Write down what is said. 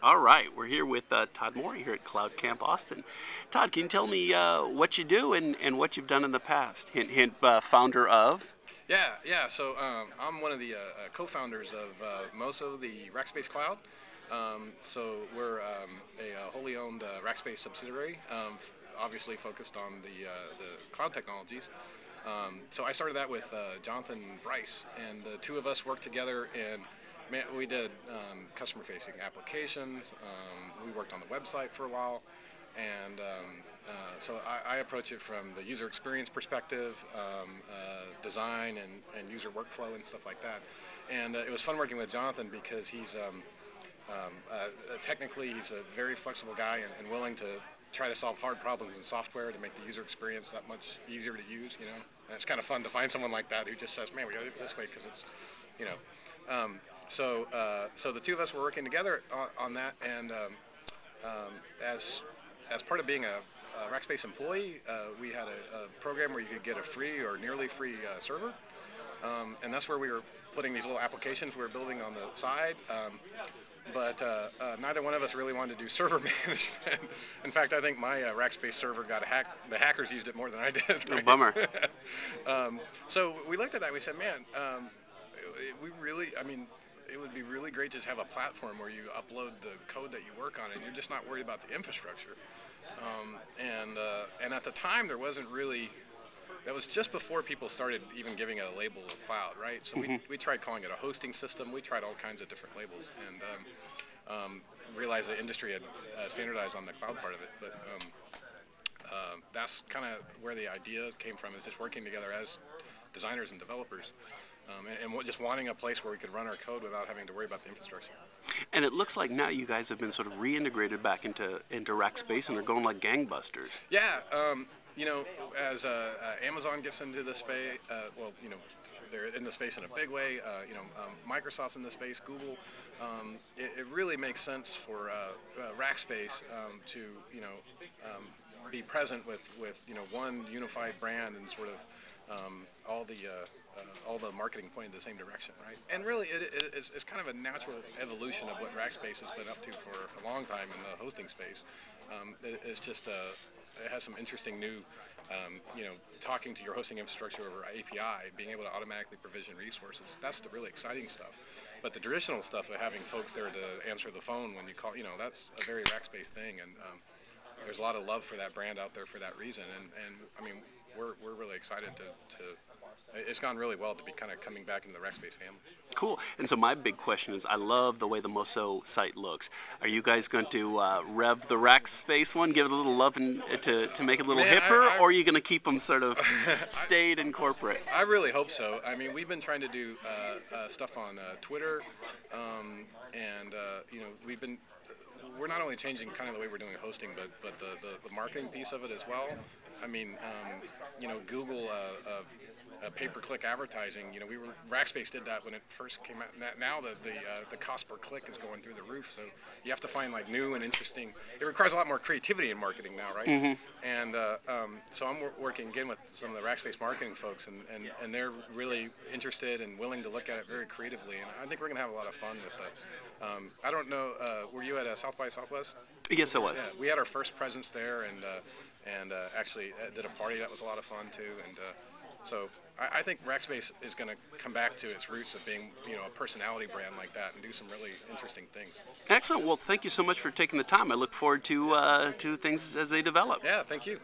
All right, we're here with Todd Morey here at Cloud Camp Austin. Todd, can you tell me what you do and what you've done in the past? Hint, hint, founder of? Yeah. So I'm one of the co-founders of Mosso, the Rackspace Cloud. So we're a wholly owned Rackspace subsidiary, obviously focused on the cloud technologies. So I started that with Jonathan Bryce, and the two of us worked together, and man, we did customer-facing applications. We worked on the website for a while, and so I approach it from the user experience perspective, design and user workflow and stuff like that. And it was fun working with Jonathan because technically he's a very flexible guy and willing to try to solve hard problems in software to make the user experience that much easier to use. And it's kind of fun to find someone like that who just says, "Man, we got to do it this way because it's, you know." So the two of us were working together on that, and as part of being a Rackspace employee, we had a program where you could get a free or nearly free server, and that's where we were putting these little applications we were building on the side. But neither one of us really wanted to do server management. In fact, I think my Rackspace server got hacked. The hackers used it more than I did. Oh, bummer. So we looked at that and we said, man, it would be really great to just have a platform where you upload the code that you work on and you're just not worried about the infrastructure. And at the time, there wasn't really. That was just before people started even giving it a label of cloud, right? So we tried calling it a hosting system. We tried all kinds of different labels, and realized the industry had standardized on the cloud part of it. But that's kind of where the idea came from, is just working together as designers and developers, and just wanting a place where we could run our code without having to worry about the infrastructure. And it looks like now you guys have been sort of reintegrated back into Rackspace, and they're going like gangbusters. Yeah. As Amazon gets into the space, they're in the space in a big way. Microsoft's in the space, Google. It really makes sense for Rackspace to be present with one unified brand and sort of all the marketing pointing in the same direction, right? And really, it's kind of a natural evolution of what Rackspace has been up to for a long time in the hosting space. It's just it has some interesting new, talking to your hosting infrastructure over API, being able to automatically provision resources. That's the really exciting stuff. But the traditional stuff of having folks there to answer the phone when you call, that's a very Rackspace thing, and there's a lot of love for that brand out there for that reason. And I mean, we're really excited to it's gone really well to be kind of coming back into the Rackspace family. Cool. And so my big question is, I love the way the Mosso site looks. Are you guys going to rev the Rackspace one, give it a little love to make it a little hipper, or are you going to keep them sort of staid and corporate? I really hope so. I mean, we've been trying to do stuff on Twitter, and we're not only changing kind of the way we're doing hosting, but the marketing piece of it as well. I mean, Google pay-per-click advertising. Rackspace did that when it first came out. Now the cost per click is going through the roof. So you have to find like new and interesting. It requires a lot more creativity in marketing now, right? And so I'm working again with some of the Rackspace marketing folks, and they're really interested and willing to look at it very creatively. And I think we're going to have a lot of fun with the. I don't know. Were you at South by Southwest? Yes, I was. Yeah, we had our first presence there, and actually did a party that was a lot of fun too. And so I think Rackspace is going to come back to its roots of being, a personality brand like that and do some really interesting things. Excellent. Well, thank you so much for taking the time. I look forward to things as they develop. Yeah, thank you.